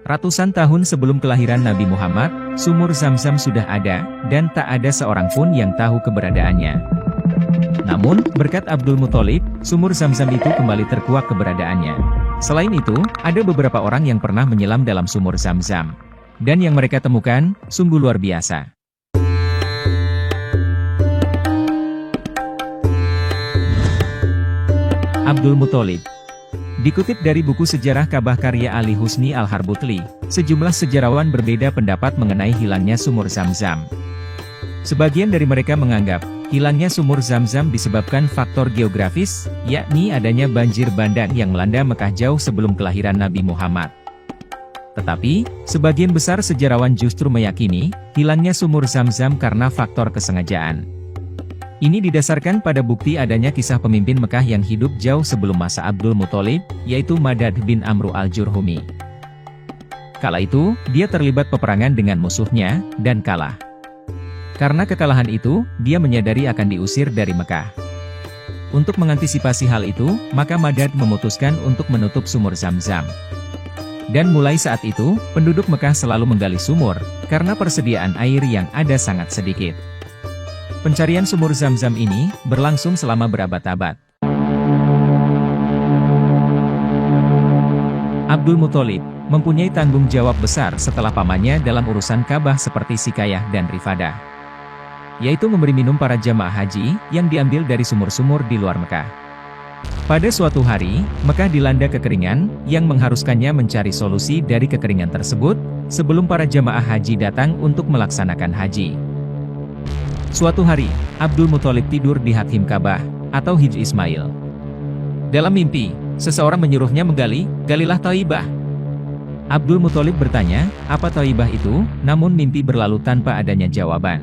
Ratusan tahun sebelum kelahiran Nabi Muhammad, sumur Zam-Zam sudah ada, dan tak ada seorang pun yang tahu keberadaannya. Namun, berkat Abdul Muthalib, sumur Zam-Zam itu kembali terkuak keberadaannya. Selain itu, ada beberapa orang yang pernah menyelam dalam sumur Zam-Zam. Dan yang mereka temukan, sungguh luar biasa. Abdul Muthalib. Dikutip dari buku sejarah Ka'bah karya Ali Husni Al-Harbutli, sejumlah sejarawan berbeda pendapat mengenai hilangnya sumur Zam-Zam. Sebagian dari mereka menganggap, hilangnya sumur Zam-Zam disebabkan faktor geografis, yakni adanya banjir bandang yang melanda Mekah jauh sebelum kelahiran Nabi Muhammad. Tetapi, sebagian besar sejarawan justru meyakini, hilangnya sumur Zam-Zam karena faktor kesengajaan. Ini didasarkan pada bukti adanya kisah pemimpin Mekah yang hidup jauh sebelum masa Abdul Muthalib, yaitu Madad bin Amru al-Jurhumi. Kala itu, dia terlibat peperangan dengan musuhnya, dan kalah. Karena kekalahan itu, dia menyadari akan diusir dari Mekah. Untuk mengantisipasi hal itu, maka Madad memutuskan untuk menutup sumur Zam-Zam. Dan mulai saat itu, penduduk Mekah selalu menggali sumur, karena persediaan air yang ada sangat sedikit. Pencarian sumur Zam-Zam ini berlangsung selama berabad-abad. Abdul Muthalib mempunyai tanggung jawab besar setelah pamannya dalam urusan Ka'bah seperti Sikayah dan Rifadah, yaitu memberi minum para jamaah haji yang diambil dari sumur-sumur di luar Mekah. Pada suatu hari, Mekah dilanda kekeringan yang mengharuskannya mencari solusi dari kekeringan tersebut sebelum para jamaah haji datang untuk melaksanakan haji. Suatu hari, Abdul Muthalib tidur di Hatim Ka'bah, atau Hij Ismail. Dalam mimpi, seseorang menyuruhnya menggali, "Galilah Thaibah." Abdul Muthalib bertanya, apa Thaibah itu, namun mimpi berlalu tanpa adanya jawaban.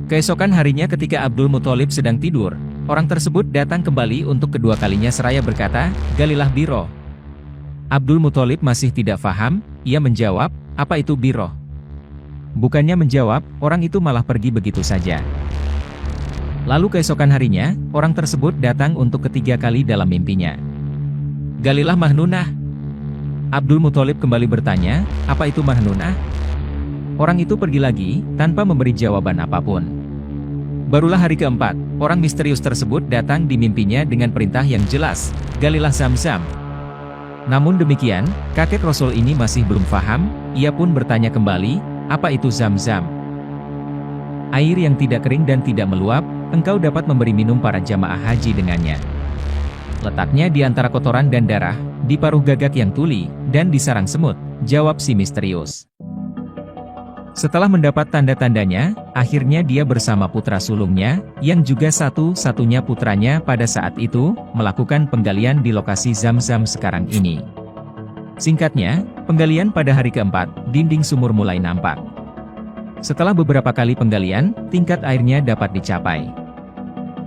Keesokan harinya ketika Abdul Muthalib sedang tidur, orang tersebut datang kembali untuk kedua kalinya seraya berkata, "Galilah Biro." Abdul Muthalib masih tidak paham, ia menjawab, "Apa itu Biro?" Bukannya menjawab, orang itu malah pergi begitu saja. Lalu keesokan harinya, orang tersebut datang untuk ketiga kali dalam mimpinya. "Galilah Mahnunah." Abdul Muthalib kembali bertanya, "Apa itu Mahnunah?" Orang itu pergi lagi, tanpa memberi jawaban apapun. Barulah hari keempat, orang misterius tersebut datang di mimpinya dengan perintah yang jelas, "Galilah Zam-Zam." Namun demikian, kakek Rasul ini masih belum paham, ia pun bertanya kembali, "Apa itu Zam-Zam?" "Air yang tidak kering dan tidak meluap, engkau dapat memberi minum para jamaah haji dengannya. Letaknya di antara kotoran dan darah, di paruh gagak yang tuli, dan di sarang semut," jawab si misterius. Setelah mendapat tanda-tandanya, akhirnya dia bersama putra sulungnya, yang juga satu-satunya putranya pada saat itu, melakukan penggalian di lokasi Zam-Zam sekarang ini. Singkatnya, penggalian pada hari keempat, dinding sumur mulai nampak. Setelah beberapa kali penggalian, tingkat airnya dapat dicapai.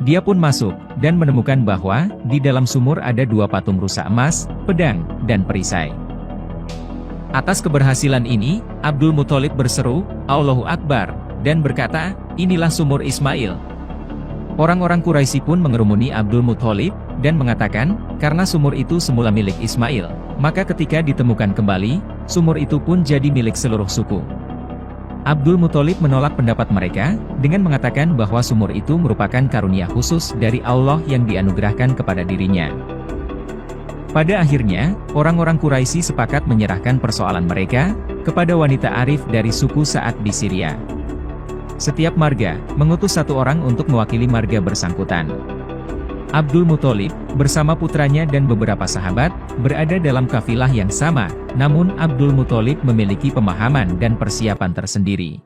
Dia pun masuk, dan menemukan bahwa, di dalam sumur ada dua patung rusa emas, pedang, dan perisai. Atas keberhasilan ini, Abdul Muthalib berseru, "Allahu Akbar," dan berkata, "Inilah sumur Ismail." Orang-orang Quraisy pun mengerumuni Abdul Muthalib, dan mengatakan, karena sumur itu semula milik Ismail, maka ketika ditemukan kembali, sumur itu pun jadi milik seluruh suku. Abdul Muthalib menolak pendapat mereka, dengan mengatakan bahwa sumur itu merupakan karunia khusus dari Allah yang dianugerahkan kepada dirinya. Pada akhirnya, orang-orang Quraisy sepakat menyerahkan persoalan mereka kepada wanita arif dari suku Sa'ad di Syria. Setiap marga mengutus satu orang untuk mewakili marga bersangkutan. Abdul Muthalib, bersama putranya dan beberapa sahabat, berada dalam kafilah yang sama, namun Abdul Muthalib memiliki pemahaman dan persiapan tersendiri.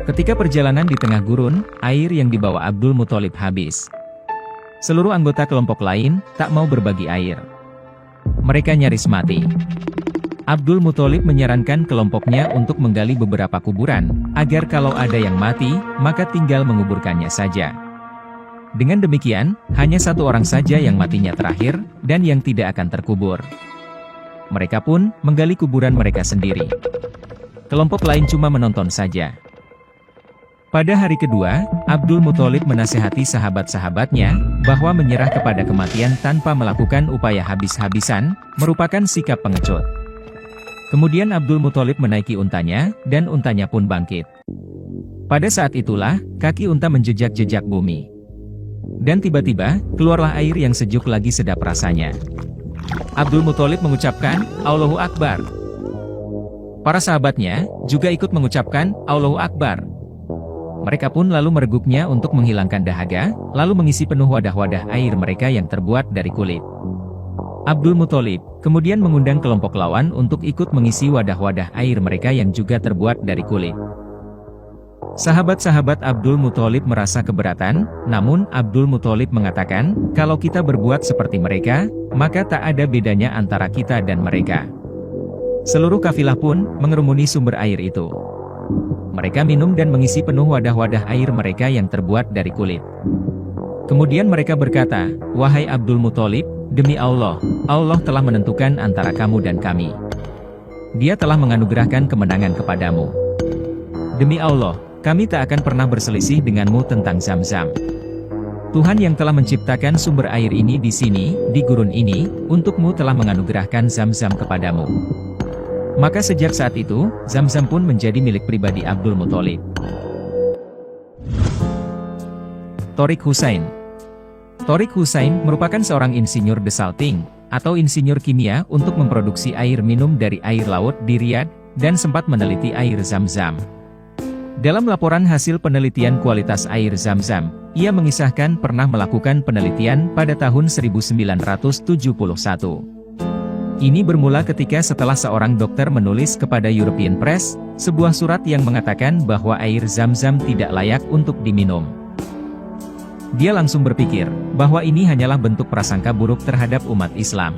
Ketika perjalanan di tengah gurun, air yang dibawa Abdul Muthalib habis. Seluruh anggota kelompok lain, tak mau berbagi air. Mereka nyaris mati. Abdul Muthalib menyarankan kelompoknya untuk menggali beberapa kuburan, agar kalau ada yang mati, maka tinggal menguburkannya saja. Dengan demikian, hanya satu orang saja yang matinya terakhir, dan yang tidak akan terkubur. Mereka pun menggali kuburan mereka sendiri. Kelompok lain cuma menonton saja. Pada hari kedua, Abdul Muthalib menasihati sahabat-sahabatnya, bahwa menyerah kepada kematian tanpa melakukan upaya habis-habisan, merupakan sikap pengecut. Kemudian Abdul Muthalib menaiki untanya, dan untanya pun bangkit. Pada saat itulah, kaki unta menjejak-jejak bumi. Dan tiba-tiba, keluarlah air yang sejuk lagi sedap rasanya. Abdul Muthalib mengucapkan, Allahu Akbar. Para sahabatnya, juga ikut mengucapkan, Allahu Akbar. Mereka pun lalu mereguknya untuk menghilangkan dahaga, lalu mengisi penuh wadah-wadah air mereka yang terbuat dari kulit. Abdul Muthalib kemudian mengundang kelompok lawan untuk ikut mengisi wadah-wadah air mereka yang juga terbuat dari kulit. Sahabat-sahabat Abdul Muthalib merasa keberatan, namun Abdul Muthalib mengatakan, kalau kita berbuat seperti mereka, maka tak ada bedanya antara kita dan mereka. Seluruh kafilah pun mengerumuni sumber air itu. Mereka minum dan mengisi penuh wadah-wadah air mereka yang terbuat dari kulit. Kemudian mereka berkata, wahai Abdul Muthalib, demi Allah, Allah telah menentukan antara kamu dan kami. Dia telah menganugerahkan kemenangan kepadamu. Demi Allah, kami tak akan pernah berselisih denganmu tentang Zam-Zam. Tuhan yang telah menciptakan sumber air ini di sini, di gurun ini, untukmu telah menganugerahkan Zam-Zam kepadamu. Maka sejak saat itu, Zam-Zam pun menjadi milik pribadi Abdul Muthalib. Tariq Hussein. Tariq Hussein merupakan seorang insinyur desalting, atau insinyur kimia untuk memproduksi air minum dari air laut di Riyadh, dan sempat meneliti air Zam-Zam. Dalam laporan hasil penelitian kualitas air Zam-Zam, ia mengisahkan pernah melakukan penelitian pada tahun 1971. Ini bermula ketika setelah seorang dokter menulis kepada European Press, sebuah surat yang mengatakan bahwa air Zam-Zam tidak layak untuk diminum. Dia langsung berpikir, bahwa ini hanyalah bentuk prasangka buruk terhadap umat Islam.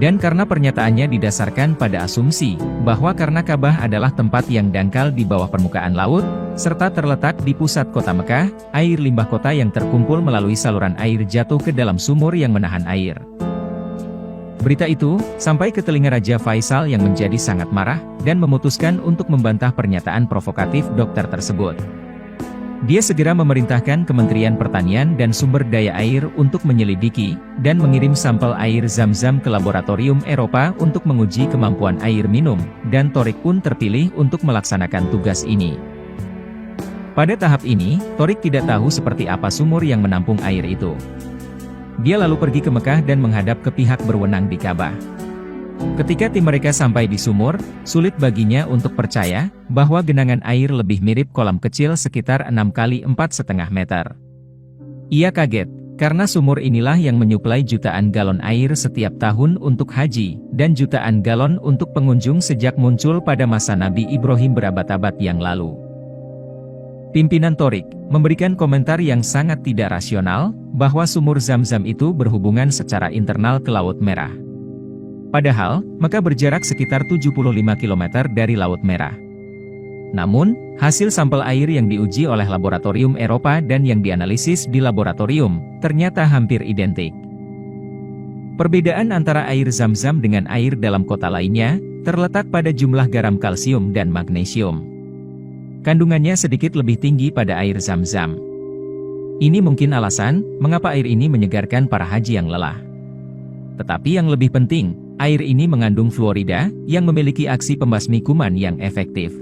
Dan karena pernyataannya didasarkan pada asumsi, bahwa karena Ka'bah adalah tempat yang dangkal di bawah permukaan laut, serta terletak di pusat kota Mekah, air limbah kota yang terkumpul melalui saluran air jatuh ke dalam sumur yang menahan air. Berita itu, sampai ke telinga Raja Faisal yang menjadi sangat marah, dan memutuskan untuk membantah pernyataan provokatif dokter tersebut. Dia segera memerintahkan Kementerian Pertanian dan Sumber Daya Air untuk menyelidiki, dan mengirim sampel air Zam-Zam ke laboratorium Eropa untuk menguji kemampuan air minum, dan Tariq pun terpilih untuk melaksanakan tugas ini. Pada tahap ini, Tariq tidak tahu seperti apa sumur yang menampung air itu. Dia lalu pergi ke Mekah dan menghadap ke pihak berwenang di Ka'bah. Ketika tim mereka sampai di sumur, sulit baginya untuk percaya bahwa genangan air lebih mirip kolam kecil sekitar 6 kali 4,5 meter. Ia kaget, karena sumur inilah yang menyuplai jutaan galon air setiap tahun untuk haji, dan jutaan galon untuk pengunjung sejak muncul pada masa Nabi Ibrahim berabad-abad yang lalu. Pimpinan Tariq memberikan komentar yang sangat tidak rasional, bahwa sumur Zam-Zam itu berhubungan secara internal ke Laut Merah. Padahal, Mekah berjarak sekitar 75 km dari Laut Merah. Namun, hasil sampel air yang diuji oleh laboratorium Eropa dan yang dianalisis di laboratorium, ternyata hampir identik. Perbedaan antara air Zam-Zam dengan air dalam kota lainnya, terletak pada jumlah garam kalsium dan magnesium. Kandungannya sedikit lebih tinggi pada air Zam-Zam. Ini mungkin alasan, mengapa air ini menyegarkan para haji yang lelah. Tetapi yang lebih penting, air ini mengandung fluorida, yang memiliki aksi pembasmi kuman yang efektif.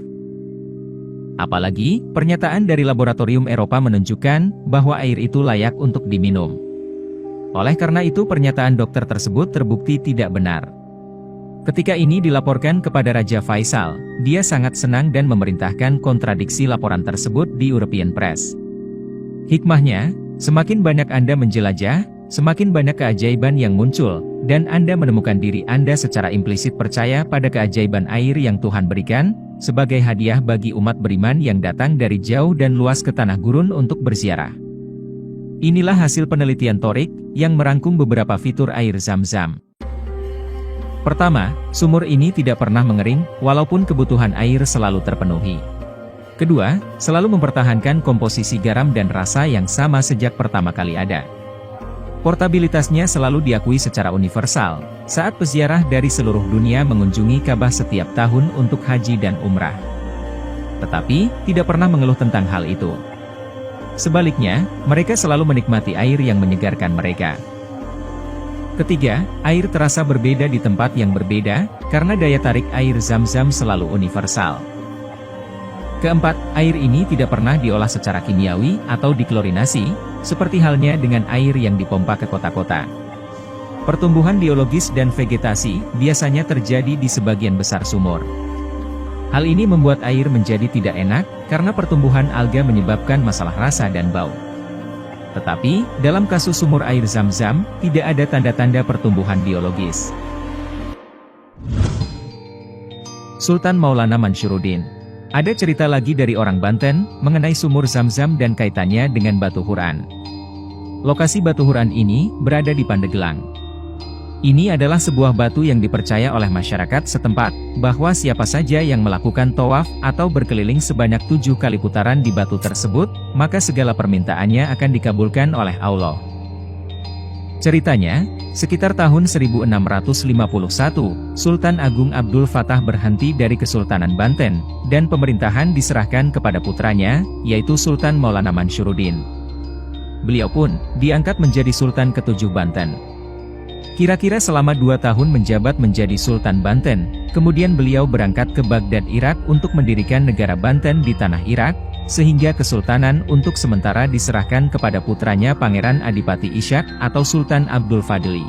Apalagi, pernyataan dari laboratorium Eropa menunjukkan, bahwa air itu layak untuk diminum. Oleh karena itu pernyataan dokter tersebut terbukti tidak benar. Ketika ini dilaporkan kepada Raja Faisal, dia sangat senang dan memerintahkan kontradiksi laporan tersebut di European Press. Hikmahnya, semakin banyak Anda menjelajah, semakin banyak keajaiban yang muncul, dan Anda menemukan diri Anda secara implisit percaya pada keajaiban air yang Tuhan berikan, sebagai hadiah bagi umat beriman yang datang dari jauh dan luas ke tanah gurun untuk berziarah. Inilah hasil penelitian Tariq, yang merangkum beberapa fitur air Zam-Zam. Pertama, sumur ini tidak pernah mengering, walaupun kebutuhan air selalu terpenuhi. Kedua, selalu mempertahankan komposisi garam dan rasa yang sama sejak pertama kali ada. Portabilitasnya selalu diakui secara universal, saat peziarah dari seluruh dunia mengunjungi Ka'bah setiap tahun untuk haji dan umrah. Tetapi, tidak pernah mengeluh tentang hal itu. Sebaliknya, mereka selalu menikmati air yang menyegarkan mereka. Ketiga, air terasa berbeda di tempat yang berbeda, karena daya tarik air Zam-Zam selalu universal. Keempat, air ini tidak pernah diolah secara kimiawi atau diklorinasi, seperti halnya dengan air yang dipompa ke kota-kota. Pertumbuhan biologis dan vegetasi biasanya terjadi di sebagian besar sumur. Hal ini membuat air menjadi tidak enak, karena pertumbuhan alga menyebabkan masalah rasa dan bau. Tetapi, dalam kasus sumur air Zam-Zam, tidak ada tanda-tanda pertumbuhan biologis. Sultan Maulana Mansyuruddin. Ada cerita lagi dari orang Banten, mengenai sumur Zam-Zam dan kaitannya dengan Batu Huran. Lokasi Batu Huran ini, berada di Pandeglang. Ini adalah sebuah batu yang dipercaya oleh masyarakat setempat, bahwa siapa saja yang melakukan tawaf atau berkeliling sebanyak 7 kali putaran di batu tersebut, maka segala permintaannya akan dikabulkan oleh Allah. Ceritanya, sekitar tahun 1651, Sultan Agung Abdul Fattah berhenti dari Kesultanan Banten, dan pemerintahan diserahkan kepada putranya, yaitu Sultan Maulana Mansyuruddin. Beliau pun diangkat menjadi Sultan ke-7 Banten. Kira-kira selama 2 tahun menjabat menjadi Sultan Banten, kemudian beliau berangkat ke Baghdad, Irak untuk mendirikan negara Banten di tanah Irak, sehingga kesultanan untuk sementara diserahkan kepada putranya Pangeran Adipati Ishak atau Sultan Abdul Fadli.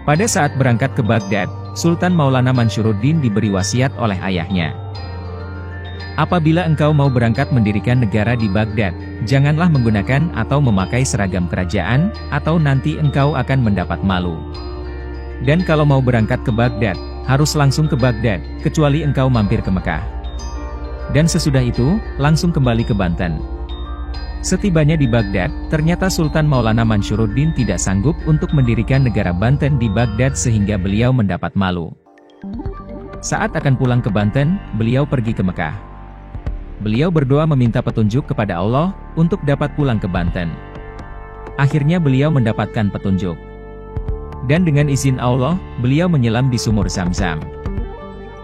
Pada saat berangkat ke Baghdad, Sultan Maulana Mansyuruddin diberi wasiat oleh ayahnya. Apabila engkau mau berangkat mendirikan negara di Baghdad, janganlah menggunakan atau memakai seragam kerajaan, atau nanti engkau akan mendapat malu. Dan kalau mau berangkat ke Baghdad, harus langsung ke Baghdad, kecuali engkau mampir ke Mekah. Dan sesudah itu, langsung kembali ke Banten. Setibanya di Baghdad, ternyata Sultan Maulana Mansyuruddin tidak sanggup untuk mendirikan negara Banten di Baghdad sehingga beliau mendapat malu. Saat akan pulang ke Banten, beliau pergi ke Mekah. Beliau berdoa meminta petunjuk kepada Allah, untuk dapat pulang ke Banten. Akhirnya beliau mendapatkan petunjuk. Dan dengan izin Allah, beliau menyelam di sumur Zam-Zam.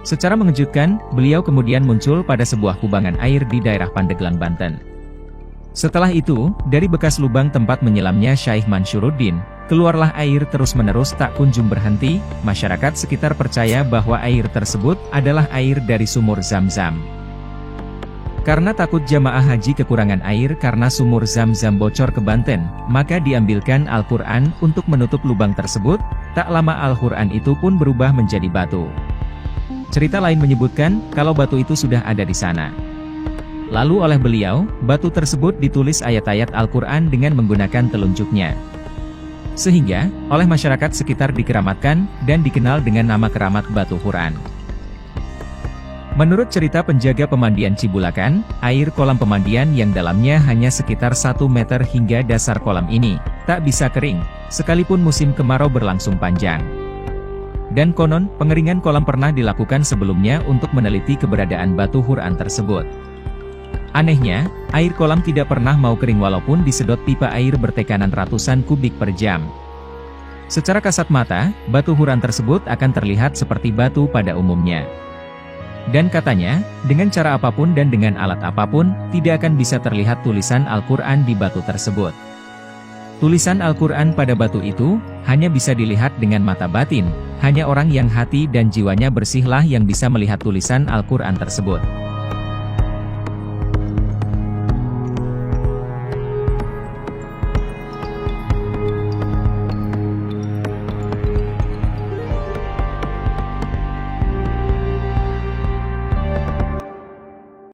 Secara mengejutkan, beliau kemudian muncul pada sebuah kubangan air di daerah Pandeglang, Banten. Setelah itu, dari bekas lubang tempat menyelamnya Syekh Mansyuruddin, keluarlah air terus-menerus tak kunjung berhenti. Masyarakat sekitar percaya bahwa air tersebut adalah air dari sumur Zam-Zam. Karena takut jamaah haji kekurangan air karena sumur Zam-Zam bocor ke Banten, maka diambilkan Al-Quran untuk menutup lubang tersebut. Tak lama Al-Quran itu pun berubah menjadi batu. Cerita lain menyebutkan, kalau batu itu sudah ada di sana. Lalu oleh beliau, batu tersebut ditulis ayat-ayat Al-Quran dengan menggunakan telunjuknya. Sehingga, oleh masyarakat sekitar dikeramatkan, dan dikenal dengan nama keramat Batu Huran. Menurut cerita penjaga pemandian Cibulakan, air kolam pemandian yang dalamnya hanya sekitar 1 meter hingga dasar kolam ini, tak bisa kering, sekalipun musim kemarau berlangsung panjang. Dan konon, pengeringan kolam pernah dilakukan sebelumnya untuk meneliti keberadaan Batu Huran tersebut. Anehnya, air kolam tidak pernah mau kering walaupun disedot pipa air bertekanan ratusan kubik per jam. Secara kasat mata, Batu Huran tersebut akan terlihat seperti batu pada umumnya. Dan katanya, dengan cara apapun dan dengan alat apapun, tidak akan bisa terlihat tulisan Al-Quran di batu tersebut. Tulisan Al-Quran pada batu itu, hanya bisa dilihat dengan mata batin, hanya orang yang hati dan jiwanya bersihlah yang bisa melihat tulisan Al-Quran tersebut.